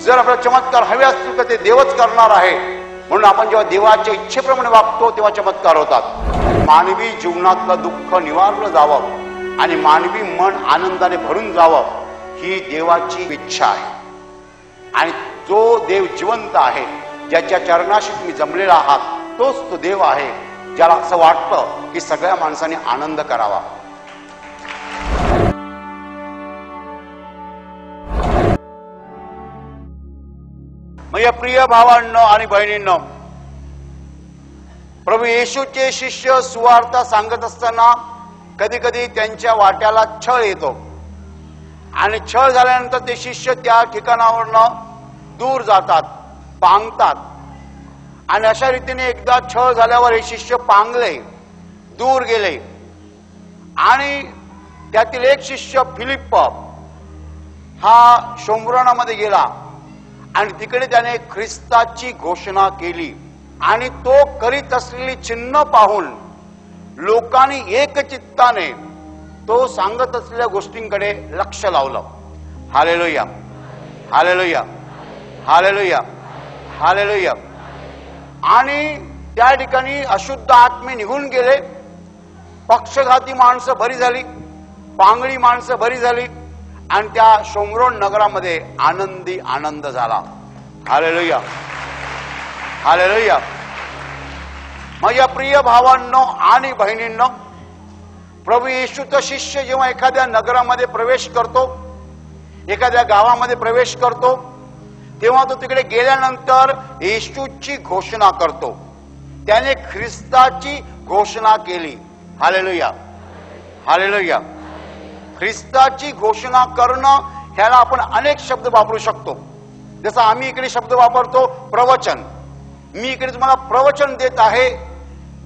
जर आपल्याला चमत्कार हवे असतील तर ते देवच करणार आहे. म्हणून आपण जेव्हा देवाच्या इच्छेप्रमाणे वागतो तेव्हा चमत्कार होतात. मानवी जीवनातलं दुःख निवारलं जावं आणि मानवी मन आनंदाने भरून जावं ही देवाची इच्छा आहे. आणि जो देव जिवंत आहे, ज्याच्या चरणाशी तुम्ही जमलेला आहात, तोच तो देव आहे ज्याला असं वाटतं की सगळ्या माणसाने आनंद करावा. माझ्या प्रिय भावांनो आणि बहिणींनो, प्रभू येशूचे शिष्य सुवार्ता सांगत असताना कधी कधी त्यांच्या वाट्याला छळ येतो आणि छळ झाल्यानंतर ते शिष्य त्या ठिकाणावरनं दूर जातात, पांगतात. आणि अशा रीतीने एकदा छळ झाल्यावर हे शिष्य पांगले, दूर गेले. आणि त्यातील एक शिष्य फिलिप्प हा शोम्रोनामध्ये गेला आणि तिकडे त्याने ख्रिस्ताची घोषणा केली. आणि तो करीत असलेली चिन्ह पाहून लोकांनी एकचित्ताने तो सांगत असलेल्या गोष्टींकडे लक्ष लावलं. Hallelujah, hallelujah, hallelujah, hallelujah. आणि त्या ठिकाणी अशुद्ध आत्मे निघून गेले, पक्षघाती माणसं बरी झाली, पांगळी माणसं बरी झाली आणि त्या शोम्रोन नगरामध्ये आनंदी आनंद झाला. Hallelujah, hallelujah. माझ्या प्रिय भावांनो आणि बहिणींनो, प्रभू येशूचा शिष्य जेव्हा एखाद्या नगरामध्ये प्रवेश करतो, एखाद्या गावामध्ये प्रवेश करतो, तेव्हा तो तिकडे गेल्यानंतर येशूची घोषणा करतो. त्याने ख्रिस्ताची घोषणा केली. Hallelujah, hallelujah. ख्रिस्ताची घोषणा करणं ह्याला आपण अनेक शब्द वापरू शकतो. जसं आम्ही इकडे शब्द वापरतो प्रवचन. मी इकडे तुम्हाला प्रवचन देत आहे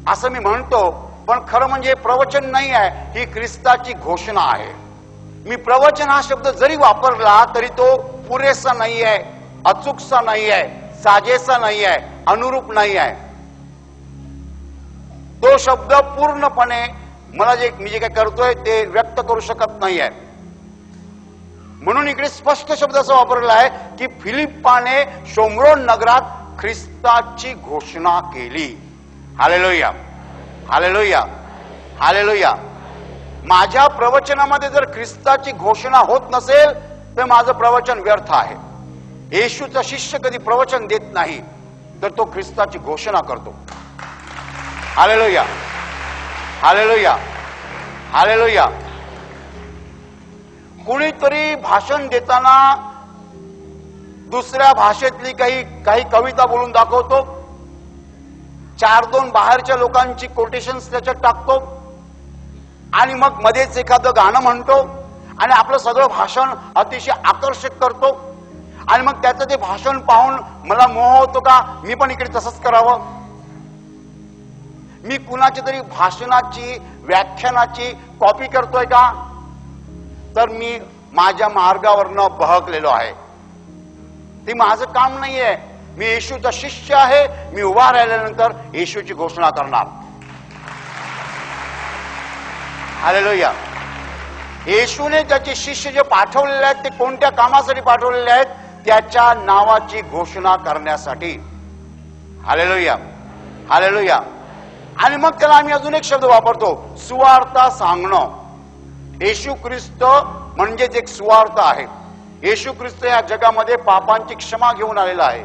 असं मी म्हणतो, पण खरं म्हणजे प्रवचन नाही आहे, ही ख्रिस्ताची घोषणा आहे. मी प्रवचन हा शब्द जरी वापरला तरी तो पुरेसा नाही आहे, अचूकसा नाही आहे, साजेसा नाही आहे, अनुरूप नाही आहे. तो शब्द पूर्णपणे मला मी जे काय करतोय ते व्यक्त करू शकत नाही आहे. म्हणून इकडे स्पष्ट शब्द असा वापरला आहे की फिलिप्पाने शोम्रोन नगरात ख्रिस्ताची घोषणा केली. Hallelujah, hallelujah, hallelujah. माझ्या प्रवचनामध्ये जर ख्रिस्ताची घोषणा होत नसेल तर माझं प्रवचन व्यर्थ आहे. येशूचा शिष्य कधी प्रवचन देत नाही, तर तो ख्रिस्ताची घोषणा करतो. Hallelujah, hallelujah, hallelujah. कुणीतरी भाषण देताना दुसऱ्या भाषेतली काही कविता बोलून दाखवतो, 4-2 बाहेरच्या लोकांची कोटेशन्स त्याच्यात टाकतो आणि मग मध्येच एखादं गाणं म्हणतो आणि आपलं सगळं भाषण अतिशय आकर्षक करतो. आणि मग त्याचं ते भाषण पाहून मला मोह होतो का मी पण इकडे तसंच करावं. मी कुणाची तरी भाषणाची, व्याख्यानाची कॉपी करतोय का, तर मी माझ्या मार्गावरनं बहकलेलो आहे. ते माझं काम नाहीये. मी येशूचा शिष्य आहे. मी उभा राहिल्यानंतर येशूची घोषणा करणार. हालेलुया. येशूने त्याचे शिष्य जे पाठवलेले आहेत ते कोणत्या कामासाठी पाठवलेले आहेत, त्याच्या नावाची घोषणा करण्यासाठी. Hallelujah, hallelujah. आणि मग त्याला आम्ही अजून एक शब्द वापरतो, सुवार्ता सांगणं. येशू ख्रिस्त म्हणजेच एक सुवार्ता आहे. येशू ख्रिस्त या जगामध्ये पापांची क्षमा घेऊन आलेला आहे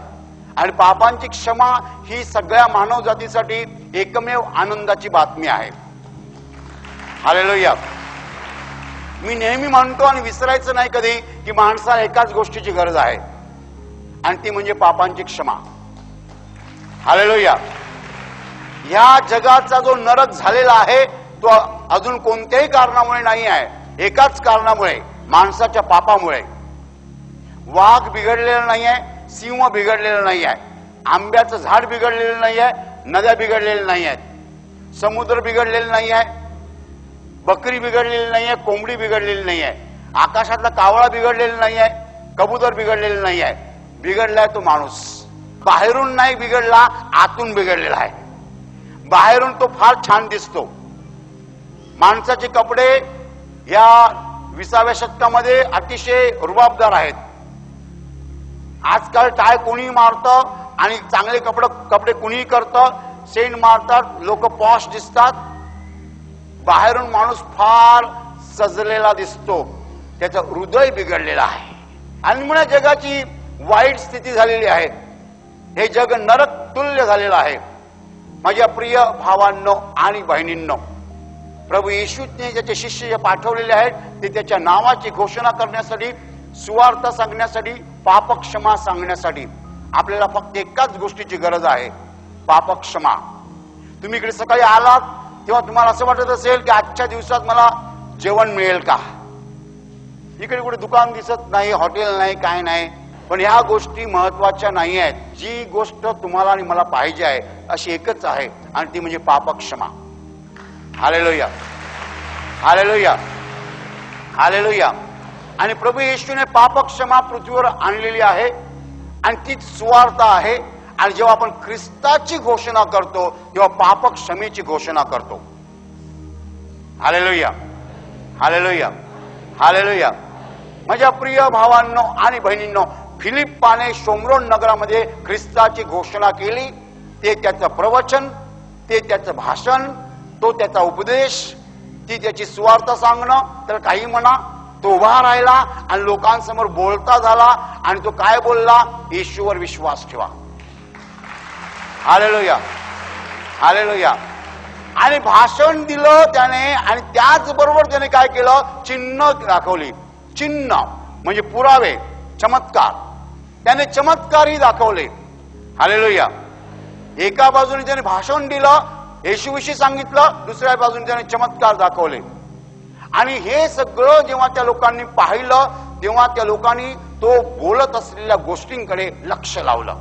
आणि पापांची क्षमा ही सगळ्या मानव जातीसाठी एकमेव आनंदाची बातमी आहे. हालेलुया. मी नेहमी म्हणतो आणि विसरायचं नाही कधी की माणसाला एकाच गोष्टीची गरज आहे आणि ती म्हणजे पापांची क्षमा. हालेलुया. ह्या जगाचा जो नरक झालेला आहे तो अजून कोणत्याही कारणामुळे नाही आहे, एकाच कारणामुळे, माणसाच्या पापामुळे. वाघ बिघडलेला नाही आहे, सिंह बिघडलेला नाही आहे, आंब्याचं झाड बिघडलेलं नाही आहे, नद्या बिघडलेल्या नाही आहेत, समुद्र बिघडलेला नाही आहे, बकरी बिघडलेली नाही आहे, कोंबडी बिघडलेली नाही आहे, आकाशातला कावळा बिघडलेला नाही आहे, कबूतर बिघडलेलं नाही आहे. बिघडलाय तो माणूस. बाहेरून नाही बिघडला, आतून बिघडलेला आहे. बाहेरून तो फार छान दिसतो. माणसाचे कपडे या 20व्या शतकामध्ये अतिशय रुबाबदार आहेत. आजकाल टाय कोणी मारतं आणि चांगले कपडे कुणी करतं, सेंट मारतात, लोक पॉश दिसतात. बाहेरून माणूस फार सजलेला दिसतो, त्याचं हृदय बिघडलेलं आहे. आणि म्हणून जगाची वाईट स्थिती झालेली आहे. हे जग नरक तुल्य झालेलं आहे. माझ्या प्रिय भावांनो आणि बहिणींनो, प्रभू येशूने ज्याचे शिष्य जे पाठवलेले आहेत ते त्याच्या नावाची घोषणा करण्यासाठी, सुवार्थ सांगण्यासाठी, पापक्षमा सांगण्यासाठी. आपल्याला फक्त एकाच गोष्टीची गरज आहे, पापक्षमा. तुम्ही इकडे सकाळी आलात तेव्हा तुम्हाला असं वाटत असेल की आजच्या दिवसात मला जेवण मिळेल का. इकडे कुठे दुकान दिसत नाही, हॉटेल नाही, काय नाही. पण ह्या गोष्टी महत्वाच्या नाही आहेत. जी गोष्ट तुम्हाला आणि मला पाहिजे आहे अशी एकच आहे, आणि ती म्हणजे पापक्षमा. Hallelujah, hallelujah, hallelujah. आणि प्रभू येशूने पापक्षमा पृथ्वीवर आणलेली आहे, आणि तीच सुवार्थ आहे. आणि जेव्हा आपण ख्रिस्ताची घोषणा करतो तेव्हा पापक्षमेची घोषणा करतो. Hallelujah, hallelujah, hallelujah. माझ्या प्रिय भावांनो आणि बहिणींनो, फिलिप्पाने शोम्रोन नगरामध्ये ख्रिस्ताची घोषणा केली. ते त्याचं प्रवचन, ते त्याचं भाषण, तो त्याचा उपदेश, ती त्याची सुवार्थ सांगणं. तर काही म्हणा, तो उभा राहिला आणि लोकांसमोर बोलता झाला. आणि तो काय बोलला? येशूवर विश्वास ठेवा. Hallelujah, hallelujah. आणि भाषण दिलं त्याने, आणि त्याचबरोबर त्याने काय केलं? चिन्ह दाखवली. चिन्ह म्हणजे पुरावे, चमत्कार. त्याने चमत्कारही दाखवले. हालेलुया. एका बाजूने त्याने भाषण दिलं, येशूविषयी सांगितलं, दुसऱ्या बाजूने त्याने चमत्कार दाखवले. आणि हे सगळं जेव्हा त्या लोकांनी पाहिलं तेव्हा त्या लोकांनी तो बोलत असलेल्या गोष्टींकडे लक्ष लावलं.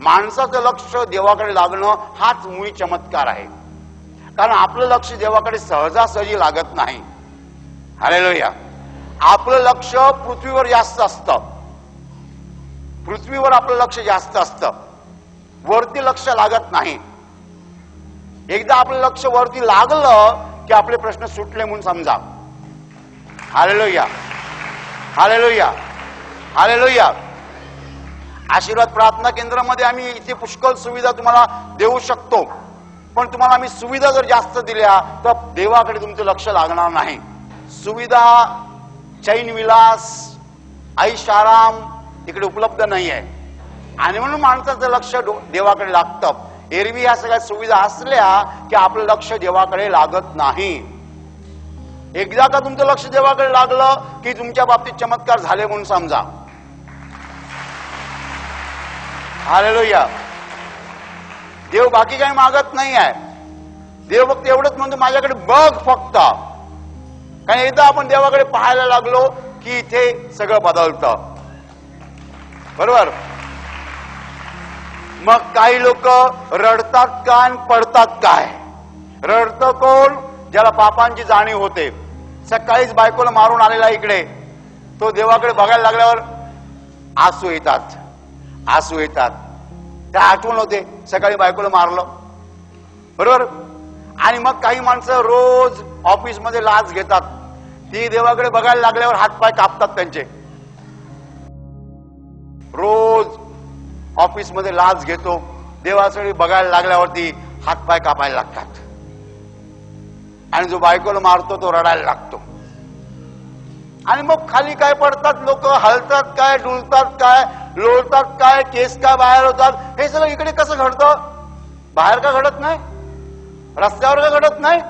माणसाचं लक्ष देवाकडे लागणं हाच मुळी चमत्कार आहे. कारण आपलं लक्ष देवाकडे सहजासहजी लागत नाही. हालेलुया. आपलं लक्ष पृथ्वीवर जास्त असतं. पृथ्वीवर आपलं लक्ष जास्त असतं, वरती लक्ष लागत नाही. एकदा आपलं लक्ष वरती लागलं की आपले प्रश्न सुटले म्हणून समजा. Hallelujah, hallelujah, hallelujah. आशीर्वाद प्रार्थना केंद्रामध्ये आम्ही इथे पुष्कळ सुविधा तुम्हाला देऊ शकतो, पण तुम्हाला आम्ही सुविधा जर जास्त दिल्या तर देवाकडे तुमचं लक्ष लागणार नाही. सुविधा, चैन विलास, ऐश आराम इकडे उपलब्ध नाही आहे, आणि म्हणून माणसाचं लक्ष देवाकडे लागतं. एरवी ह्या सगळ्या सुविधा असल्या की आपलं लक्ष देवाकडे लागत नाही. एकदा का तुमचं लक्ष देवाकडे लागलं की तुमच्या बाबतीत चमत्कार झाले म्हणून समजा. हालेलुया. देव बाकी काही मागत नाही आहे. देव फक्त एवढंच म्हणतो, माझ्याकडे बघ फक्त. कारण एकदा आपण देवाकडे पाहायला लागलो की इथे सगळं बदलतं. बरोबर. मग काही लोक रडतात काय आणि पडतात काय? रडतं कोण? ज्याला पापांची जाणीव होते. सकाळीच बायकोला मारून आलेला इकडे, तो देवाकडे बघायला लागल्यावर आसू येतात, आसू येतात. त्या आठवण होते सकाळी बायकोला मारलं. बरोबर. आणि मग काही माणसं रोज ऑफिस मध्ये लाच घेतात. ती देवाकडे बघायला लागल्यावर हातपाय कापतात त्यांचे. रोज ऑफिस मध्ये लाच घेतो, देवाकडे बघायला लागल्यावरती हातपाय कापायला लागतात. आणि जो बायकोला मारतो तो रडायला लागतो. आणि मग खाली काय पडतात लोक, हलतात काय, डुलतात काय, लोळतात काय, केस काय बाहेर होतात. हे सगळं इकडे कसं घडतं? बाहेर का घडत नाही? रस्त्यावर का घडत नाही?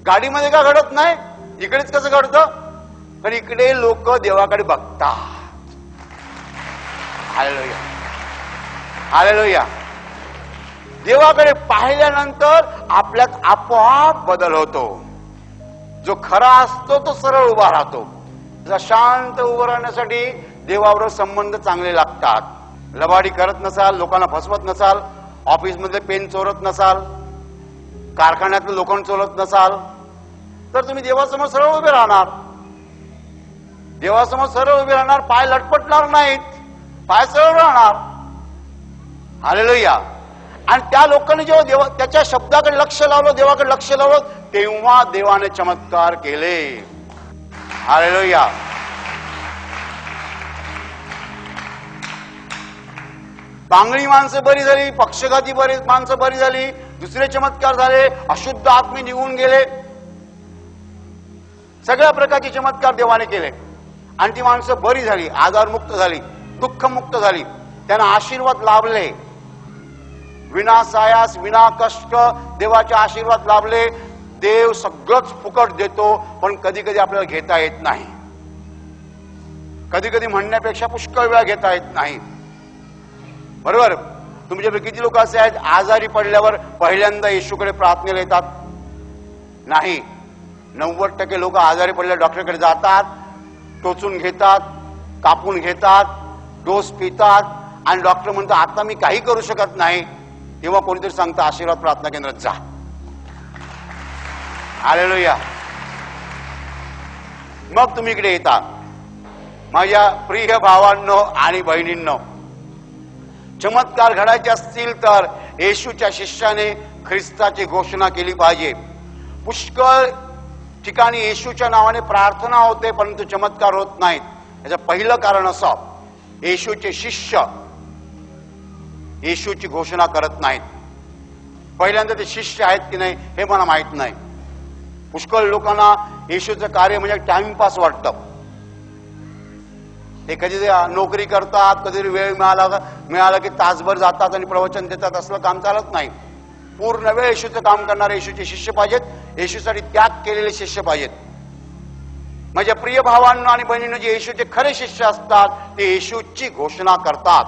गाडीमध्ये का घडत नाही? इकडेच कसं घडतं? पण इकडे लोक देवाकडे बघतात. Hallelujah, hallelujah. देवाकडे पाहिल्यानंतर आपल्यात आपोआप बदल होतो. जो खरा असतो तो सरळ उभा राहतो. शांत उभं राहण्यासाठी देवाबरोबर संबंध चांगले लागतात. लबाडी करत नसाल, लोकांना फसवत नसाल, ऑफिस मधले पेन चोरत नसाल, कारखान्यातले लोकांना चोरत नसाल, तर तुम्ही देवासमोर सरळ उभे राहणार. देवासमोर सरळ उभे राहणार, पाय लटपटणार नाहीत, पाय सरळ राहणार. हालेलुया. आणि त्या लोकांनी जेव्हा त्याच्या शब्दाकडे लक्ष लावलं, देवाकडे लक्ष लावलं, तेव्हा देवाने चमत्कार केले. हालेलुया, पांगळी माणसं बरी झाली, पक्षघाती माणसं बरी झाली, दुसरे चमत्कार झाले, अशुद्ध आत्मे निघून गेले, सगळ्या प्रकारचे चमत्कार देवाने केले आणि ती माणसं बरी झाली, आजारमुक्त झाली, दुःखमुक्त झाली, त्यांना आशीर्वाद लाभले, विना सायास विना कष्ट देवाचे आशीर्वाद लाभले. देव सगळंच फुकट देतो, पण कधी कधी आपल्याला घेता येत नाही. कधी कधी म्हणण्यापेक्षा पुष्कळ वेळा घेता येत नाही. बरोबर. तुमच्यापैकी किती लोक असे आहेत आजारी पडल्यावर पहिल्यांदा येशूकडे प्रार्थनेला येतात? नाही. 90% लोक आजारी पडल्यावर डॉक्टरकडे जातात, टोचून घेतात, कापून घेतात, डोस पितात आणि डॉक्टर म्हणतो आता मी काही करू शकत नाही. तेव्हा कोणीतरी सांगतं आशीर्वाद प्रार्थना केंद्रात जा. हालेलुया. मग तुम्ही इकडे येता. माझ्या प्रिय भावांनो आणि बहिणींनो, चमत्कार घडायचे असतील तर येशूच्या शिष्याने ख्रिस्ताची घोषणा केली पाहिजे. पुष्कळ ठिकाणी येशूच्या नावाने प्रार्थना होते परंतु चमत्कार होत नाहीत. याचं पहिलं कारण असं, येशूचे शिष्य येशूची घोषणा करत नाहीत. पहिल्यांदा ते शिष्य आहेत की नाही हे मला माहित नाही. पुष्कळ लोकांना येशूचं कार्य म्हणजे टाइमपास वाटतं. ते कधी नोकरी करतात, कधी वेळ मिळाला की तासभर जातात आणि प्रवचन देतात. असलं काम चालत नाही. पूर्ण वेळ येशूचं काम करणारे येशूचे शिष्य पाहिजेत, येशूसाठी त्याग केलेले शिष्य पाहिजेत. माझ्या प्रिय भावांना आणि बहिणींना जे येशूचे खरे शिष्य असतात ते येशूची घोषणा करतात.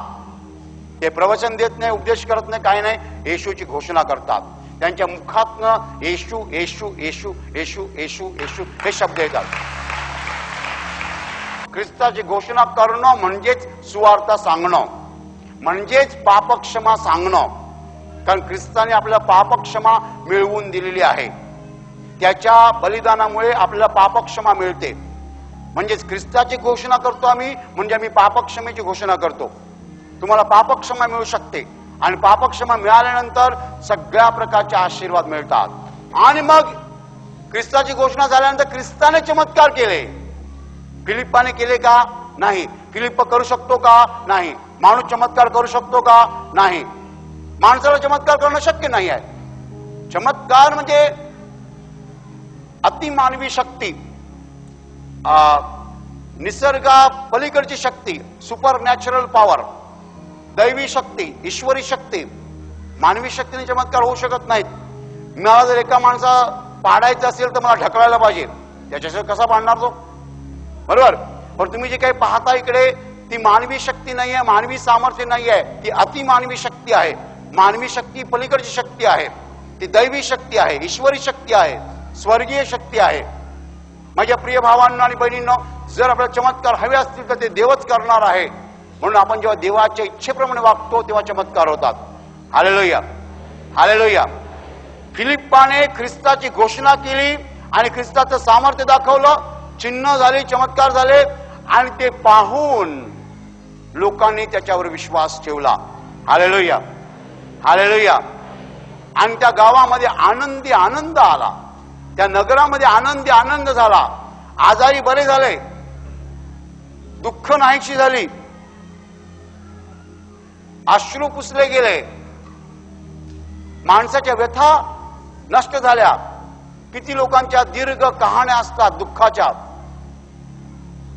ते प्रवचन देत नाही, उपदेश करत नाही, काही नाही, येशूची घोषणा करतात. त्यांच्या मुखातनं येशू येशू येशू येशू येशू येशू हे शब्द येतात. ख्रिस्ताची घोषणा करणं म्हणजेच सुवार्ता सांगणं, म्हणजेच पापक्षमा सांगणं. कारण ख्रिस्ताने आपल्याला पापक्षमा मिळवून दिलेली आहे. त्याच्या बलिदानामुळे आपल्याला पापक्षमा मिळते. म्हणजेच ख्रिस्ताची घोषणा करतो आम्ही, म्हणजे आम्ही पापक्षमेची घोषणा करतो. तुम्हाला पापक्षमा मिळू शकते आणि पापक्षमा मिळाल्यानंतर सगळ्या प्रकारचे आशीर्वाद मिळतात. आणि मग ख्रिस्ताची घोषणा झाल्यानंतर ख्रिस्ताने चमत्कार केले. फिलिप्पाने केले का? नाही. फिलिप्प करू शकतो का? नाही. माणूस चमत्कार करू शकतो का? नाही. माणसाला चमत्कार करणं शक्य नाही आहे. चमत्कार म्हणजे अतिमानवी शक्ती, निसर्गा पलीकडची शक्ती, सुपर नॅचरल पॉवर, दैवी शक्ती, ईश्वरी शक्ती. मानवी शक्तीने चमत्कार होऊ शकत नाहीत. मला जर एका माणसा पाडायचं असेल तर मला ढकलायला पाहिजे, त्याच्याशिवाय कसा पाडणार तो? बरोबर. पण तुम्ही जे काही पाहता इकडे ती मानवी शक्ती नाही आहे, मानवी सामर्थ्य नाही आहे, ती अतिमानवी शक्ती आहे. मानवी शक्ती पलीकडची शक्ती आहे, ती दैवी शक्ती आहे, ईश्वरी शक्ती आहे, स्वर्गीय शक्ती आहे. माझ्या प्रिय भावांना आणि बहिणींनो, जर आपल्याला चमत्कार हवे असतील तर ते देवच करणार आहे. म्हणून आपण जेव्हा देवाच्या इच्छेप्रमाणे वागतो तेव्हा चमत्कार होतात. Hallelujah, hallelujah. फिलिप्पाने ख्रिस्ताची घोषणा केली आणि ख्रिस्ताचं सामर्थ्य दाखवलं, चिन्ह झाले, चमत्कार झाले आणि ते पाहून लोकांनी त्याच्यावर विश्वास ठेवला. Hallelujah, hallelujah. आणि त्या गावामध्ये आनंदी आनंद आला, त्या नगरामध्ये आनंदी आनंद झाला. आजारी बरे झाले, दुःख नाहीशी झाली, अश्रू पुसले गेले, माणसाच्या व्यथा नष्ट झाल्या. किती लोकांच्या दीर्घ कहाण्या असतात दुःखाच्या,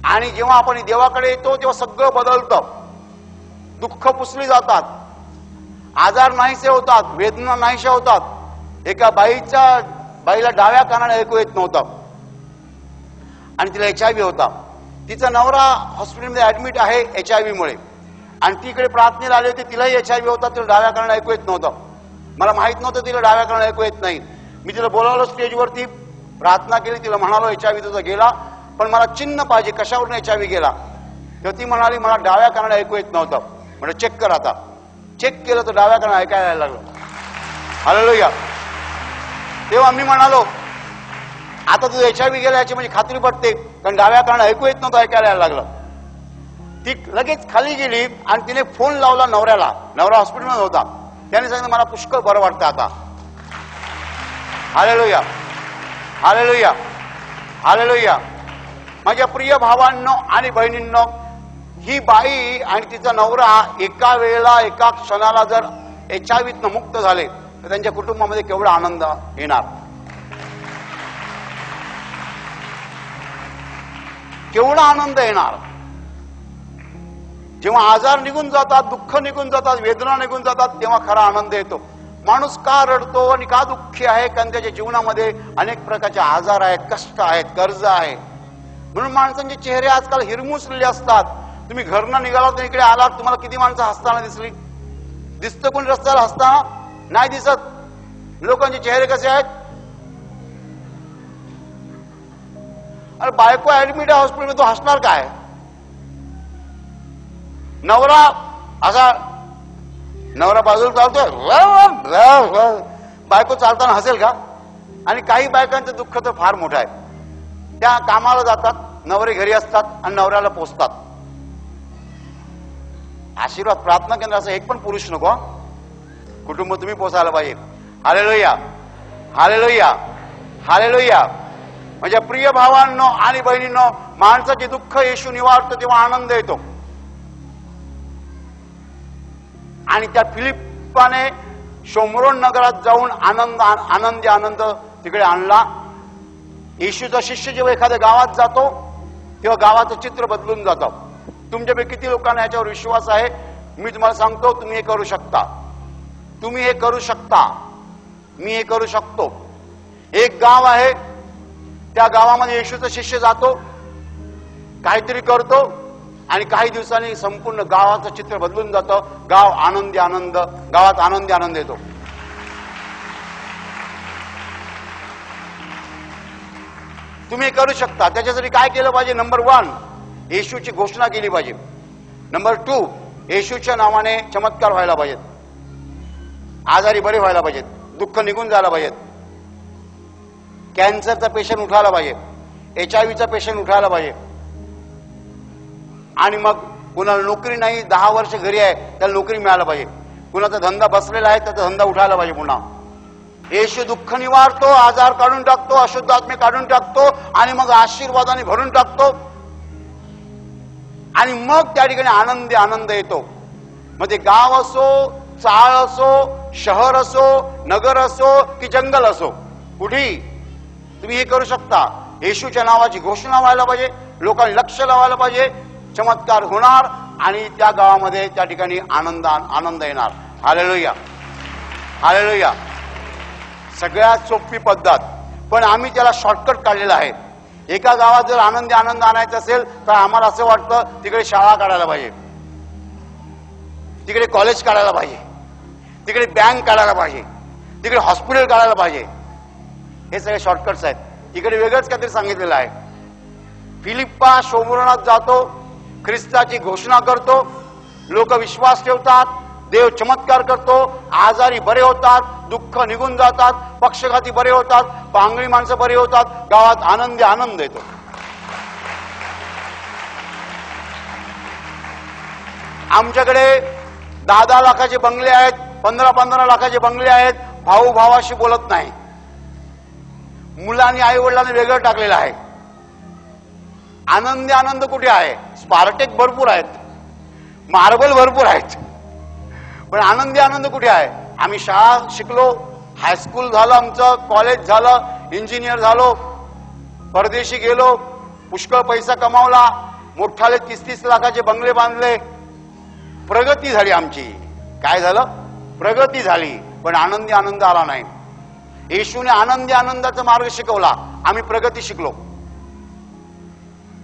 आणि जेव्हा आपण देवाकडे येतो तेव्हा सगळं बदलतं. दुःख पुसली जातात, आजार नाहीसे होतात, वेदना नाहीशा होतात. एका बाईला डाव्या कानाने ऐकू येत नव्हतं आणि तिला HIV होता. तिचा नवरा हॉस्पिटलमध्ये ऍडमिट आहे HIV मुळे, आणि ती इकडे प्रार्थनेला आली होती. तिलाही HIV होता, तिला डाव्या कानाने ऐकू येत नव्हतं. मला माहित नव्हतं तिला डाव्या कानाने ऐकू येत नाही. मी तिला बोलावलं स्टेजवरती, प्रार्थना केली, तिला म्हणालो HIV तुझा गेला, पण मला चिन्ह पाहिजे कशावरून HIV गेला. तेव्हा ती म्हणाली मला डाव्या कानाने ऐकू येत नव्हतं. म्हणजे चेक कर. आता चेक केलं तर डाव्या कानाने ऐकायला लागलं. हालेलुया. तेव्हा मी म्हणालो आता तुझं HIV गेला याची म्हणजे खात्री पडते, कारण डाव्या कानाने ऐकू येत नव्हतं, ऐकायला लागलं. ती लगेच खाली गेली आणि तिने फोन लावला नवऱ्याला. नवरा हॉस्पिटलमध्ये होता. त्याने सांगितलं मला पुष्कळ बरं वाटतं आता. Hallelujah, hallelujah, hallelujah. माझ्या प्रिय भावांनो आणि बहिणींनो, ही बाई आणि तिचा नवरा एका वेळेला एका क्षणाला जर HIV मुक्त झाले तर त्यांच्या कुटुंबामध्ये केवढा आनंद येणार, केवढा आनंद येणार. जेव्हा आजार निघून जातात, दुःख निघून जातात, वेदना निघून जातात, तेव्हा खरा आनंद येतो. माणूस का रडतो आणि का दुःखी आहे? कारण त्याच्या जीवनामध्ये अनेक प्रकारचे आजार आहेत, कष्ट आहेत, कर्ज आहे. म्हणून माणसांचे चेहरे आजकाल हिरमुसलेले असतात. तुम्ही घरनं निघालात इकडे आलात, तुम्हाला किती माणसं हसताना दिसली? दिसतं कोणी रस्त्याला हसताना? नाही दिसत. लोकांचे चेहरे कसे आहेत? अरे बायको ऍडमिट आहे हॉस्पिटलमध्ये, तो हसणार काय? नवरा असा, नवरा बाजूला चालतोय, बायको चालताना हसेल का? आणि काही बायकांचं दुःख तर फार मोठं आहे. त्या कामाला जातात, नवरे घरी असतात आणि नवऱ्याला पोचतात. आशीर्वाद प्रार्थना केंद्र असं एक पण पुरुष नको. कुटुंब तुम्ही पोचायला पाहिजे. Hallelujah, hallelujah, hallelujah. म्हणजे प्रिय भावांनो आणि बहिणींनो, माणसाचे दुःख येशू निवारतो तेव्हा आनंद येतो. आणि त्या फिलिप्पाने शोमरोन नगरात जाऊन आनंदी आनंद तिकडे आणला. येशूचा शिष्य जेव्हा एखाद्या गावात जातो तेव्हा गावाचं चित्र बदलून जातं. तुमच्यापैकी किती लोकांना याच्यावर विश्वास आहे? मी तुम्हाला सांगतो, तुम्ही हे करू शकता, तुम्ही हे करू शकता, मी हे करू शकतो. एक गाव आहे, त्या गावामध्ये येशूचा शिष्य जातो, काहीतरी करतो आणि काही दिवसांनी संपूर्ण गावाचं चित्र बदलून जातं. गाव आनंदी आनंद, गावात आनंदी आनंद येतो. तुम्ही करू शकता. त्याच्यासाठी काय केलं पाहिजे? नंबर 1, येशूची घोषणा केली पाहिजे. नंबर 2, येशूच्या नावाने चमत्कार व्हायला पाहिजेत, आजारी बरे व्हायला पाहिजेत, दुःख निघून जायला पाहिजेत, कॅन्सरचा पेशंट उठायला पाहिजे, HIV पेशंट उठायला पाहिजे. आणि मग कुणाला नोकरी नाही, 10 वर्ष घरी आहे, त्याला नोकरी मिळायला पाहिजे. कुणाचा धंदा बसलेला आहे, त्याचा धंदा उठायला पाहिजे पुन्हा. येशू दुःख निवारतो, आजार काढून टाकतो, अशुद्ध आत्मे काढून टाकतो आणि मग आशीर्वादाने भरून टाकतो. आणि मग त्या ठिकाणी आनंदी आनंद येतो. मग ते गाव असो, चाळ असो, शहर असो, नगर असो की जंगल असो, कुठेही तुम्ही हे करू शकता. येशूच्या नावाची घोषणा व्हायला पाहिजे, लोकांनी लक्ष लावायला पाहिजे, चमत्कार होणार आणि त्या गावामध्ये त्या ठिकाणी आनंद येणार. Hallelujah, hallelujah. सगळ्यात सोपी पद्धत, पण आम्ही त्याला शॉर्टकट काढलेला आहे. एका गावात जर आनंदी आनंद आणायचा असेल तर आम्हाला असं वाटतं तिकडे शाळा काढायला पाहिजे, तिकडे कॉलेज काढायला पाहिजे, तिकडे बँक काढायला पाहिजे, तिकडे हॉस्पिटल काढायला पाहिजे. हे सगळे शॉर्टकट्स आहेत. इकडे वेगळंच काहीतरी सांगितलेलं आहे. फिलिप्पा शोमरोनात जातो, ख्रिस्ताची घोषणा करतो, लोक विश्वास ठेवतात, देव चमत्कार करतो, आजारी बरे होतात, दुःख निघून जातात, पक्षघाती बरे होतात, पांगळी माणसं बरे होतात, गावात आनंदी आनंद येतो. आमच्याकडे 10-10 लाखाचे बंगले आहेत, 15-15 लाखाचे बंगले आहेत. भाऊ भावाशी बोलत नाही. मुलांनी आई वडिलांनी वेगळं टाकलेलं आहे. आनंदी आनंद कुठे आहे? स्पार्टेक भरपूर आहेत, मार्बल भरपूर आहेत, पण आनंदी आनंद कुठे आहे? आम्ही शाळा शिकलो, हायस्कूल झालं आमचं, कॉलेज झालं, इंजिनियर झालो, परदेशी गेलो, पुष्कळ पैसा कमावला, मोठाले 30-30 लाखाचे बंगले बांधले, प्रगती झाली आमची. काय झालं? प्रगती झाली, पण आनंदी आनंद आला नाही. येशूने आनंदी आनंदाचा मार्ग शिकवला, आम्ही प्रगती शिकलो.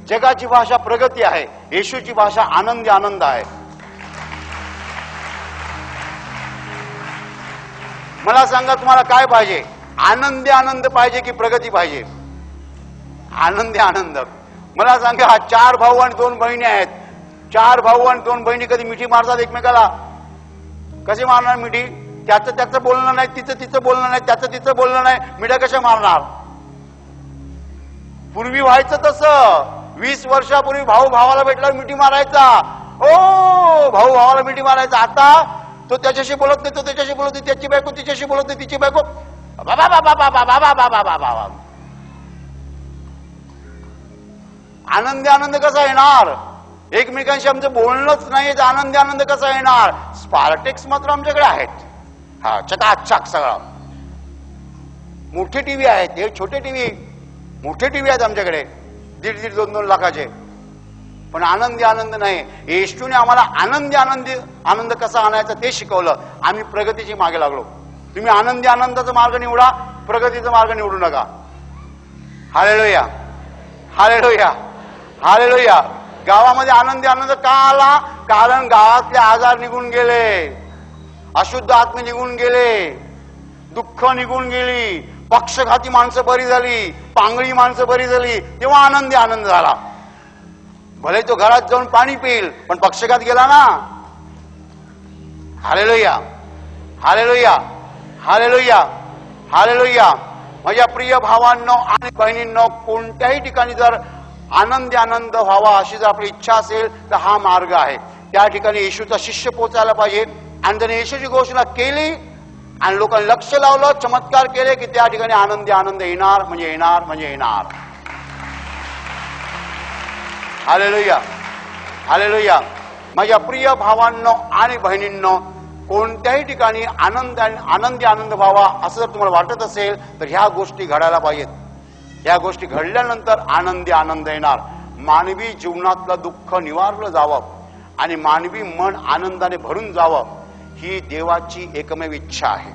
जगाची भाषा प्रगती आहे, येशूची भाषा आनंदी आनंद आहे. मला सांगा, तुम्हाला काय पाहिजे? आनंदी आनंद पाहिजे की प्रगती पाहिजे? आनंदी आनंद. मला सांगा, 4 भाऊ आणि 2 बहिणी आहेत. 4 भाऊ आणि 2 बहिणी कधी मिठी मारतात एकमेकाला? कसे मारणार मिठी? त्याचं बोलणं नाही, तिचं बोलणं नाही, त्याचं बोलणं नाही, मिठ्या कशा मारणार? पूर्वी व्हायचं तसं. 20 वर्षापूर्वी भाऊ भावाला भेटला मिठी मारायचा, ओ भाऊ भावाला मिठी मारायचा. आता तो त्याच्याशी बोलत नाही, तो त्याच्याशी बोलत नाही, त्याची बायको तिच्याशी बोलत नाही, तिची बायको बाबा बाबा बाबा बाबा बाबा बाबा. आनंदी आनंद कसा येणार? एकमेकांशी आमचं बोलणंच नाही, तर आनंदी आनंद कसा येणार? स्पार्टेक्स मात्र आमच्याकडे आहेत, हा चकाचक सगळा. मोठे टीव्ही आहेत, हे छोटे टीव्ही, मोठे टीव्ही आहेत आमच्याकडे, 1.5 2 लाखाचे, पण आनंदी आनंद नाही. येशूने आम्हाला आनंद कसा आणायचा ते शिकवलं. आम्ही प्रगतीची मागे लागलो. तुम्ही आनंदी आनंदाचा मार्ग निवडा, प्रगतीचा मार्ग निवडू नका. Hallelujah, hallelujah, hallelujah. गावामध्ये आनंदी आनंद का आला? कारण गावातले आजार निघून गेले, अशुद्ध आत्मे निघून गेले, दुःख निघून गेली, पक्षघाती माणसं बरी झाली, पांगळी माणसं बरी झाली, तेव्हा आनंदी आनंद झाला. भले तो घरात जाऊन पाणी पिईल, पण पक्षघात गेला ना. Hallelujah, hallelujah, hallelujah, hallelujah. माझ्या प्रिय भावांनो आणि बहिणींनो, कोणत्याही ठिकाणी जर आनंदी आनंद व्हावा अशी जर आपली इच्छा असेल तर हा मार्ग आहे. त्या ठिकाणी येशूचा शिष्य पोचायला पाहिजे. आणि त्याने येशूची घोषणा केली आणि लोकांनी लक्ष लावलं, चमत्कार केले की त्या ठिकाणी आनंदी आनंद येणार म्हणजे येणार म्हणजे येणार. Hallelujah, hallelujah. माझ्या प्रिय भावांनो आणि बहिणींनो, कोणत्याही ठिकाणी आनंदी आनंद व्हावा असं जर तुम्हाला वाटत असेल तर ह्या गोष्टी घडायला पाहिजेत. ह्या गोष्टी घडल्यानंतर आनंदी आनंद येणार. मानवी जीवनातलं दुःख निवारलं जावं आणि मानवी मन आनंदाने भरून जावं, ही देवाची एकमेव इच्छा आहे.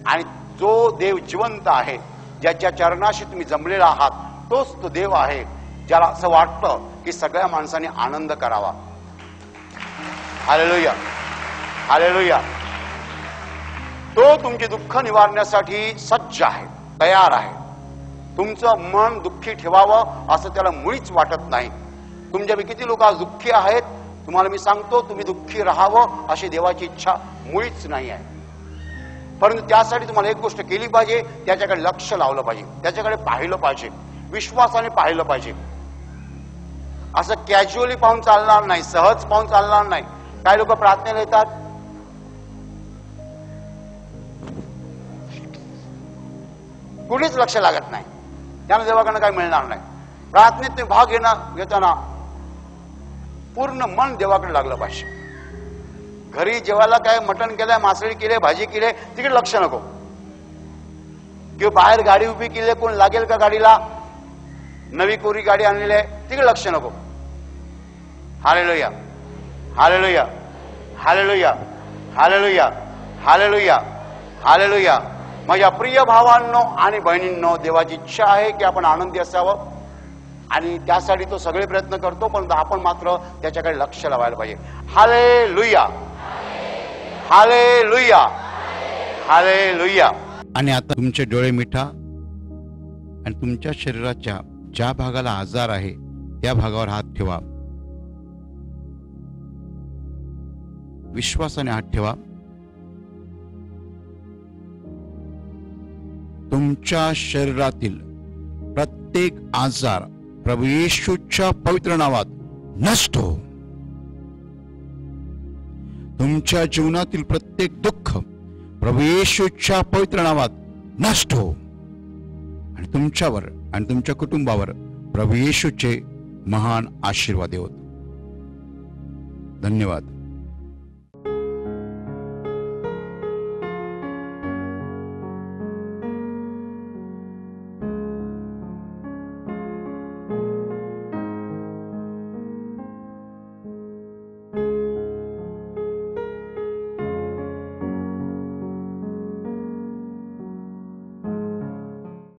आणि जो देव जिवंत आहे, ज्याच्या चरणाशी तुम्ही जमलेला आहात, तोच तो देव आहे ज्याला असं वाटतं की सगळ्या माणसांनी आनंद करावा. Hallelujah, hallelujah. तो तुमचे दुःख निवारण्यासाठी सज्ज आहे, तयार आहे. तुमचं मन दुःखी ठेवावं असं त्याला मुळीच वाटत नाही. तुमच्यापैकी किती लोक आज दुःखी आहेत? तुम्हाला मी सांगतो, तुम्ही दुःखी राहावं अशी देवाची इच्छा मुळीच नाही आहे. परंतु त्यासाठी तुम्हाला एक गोष्ट केली पाहिजे, त्याच्याकडे लक्ष लावलं पाहिजे, त्याच्याकडे पाहिलं पाहिजे, विश्वासाने पाहिलं पाहिजे. असं कॅज्युअली पाहून चालणार नाही, सहज पाहून चालणार नाही. काही लोक प्रार्थनेला येतात, कुठेच लक्ष लागत नाही, त्यानं देवाकडनं काही मिळणार नाही. प्रार्थनेत तुम्ही भाग घेताना पूर्ण मन देवाकडे लागलं पाहिजे. घरी जेवायला काय मटण केलंय, मासळी केले, भाजी केली, तिकडे लक्ष नको. किंवा बाहेर गाडी उभी केली, कोण लागेल का गाडीला, नवी कोरी गाडी आणलेली आहे, तिकडे लक्ष नको. Hallelujah, hallelujah, hallelujah, hallelujah, hallelujah, hallelujah. माझ्या प्रिय भावांनो आणि बहिणींनो, देवाची इच्छा आहे की आपण आनंदी असावं आणि त्यासाठी तो सगळे प्रयत्न करतो, पण आपण मात्र त्याच्याकडे लक्ष लावायला पाहिजे. Hallelujah, hallelujah, hallelujah. आणि आता तुमचे डोळे मिटा आणि तुमच्या शरीराच्या ज्या भागाला आजार आहे त्या भागावर हात ठेवा. विश्वासाने हात ठेवा. तुमच्या शरीरातील प्रत्येक आजार प्रभू येशूच्या पवित्र नावात नष्ट हो. तुमच्या जीवनातील प्रत्येक दुःख प्रभू येशूच्या पवित्र नावात नष्ट हो. आणि तुमच्यावर आणि तुमच्या कुटुंबावर प्रभू येशूचे महान आशीर्वाद होत. धन्यवाद.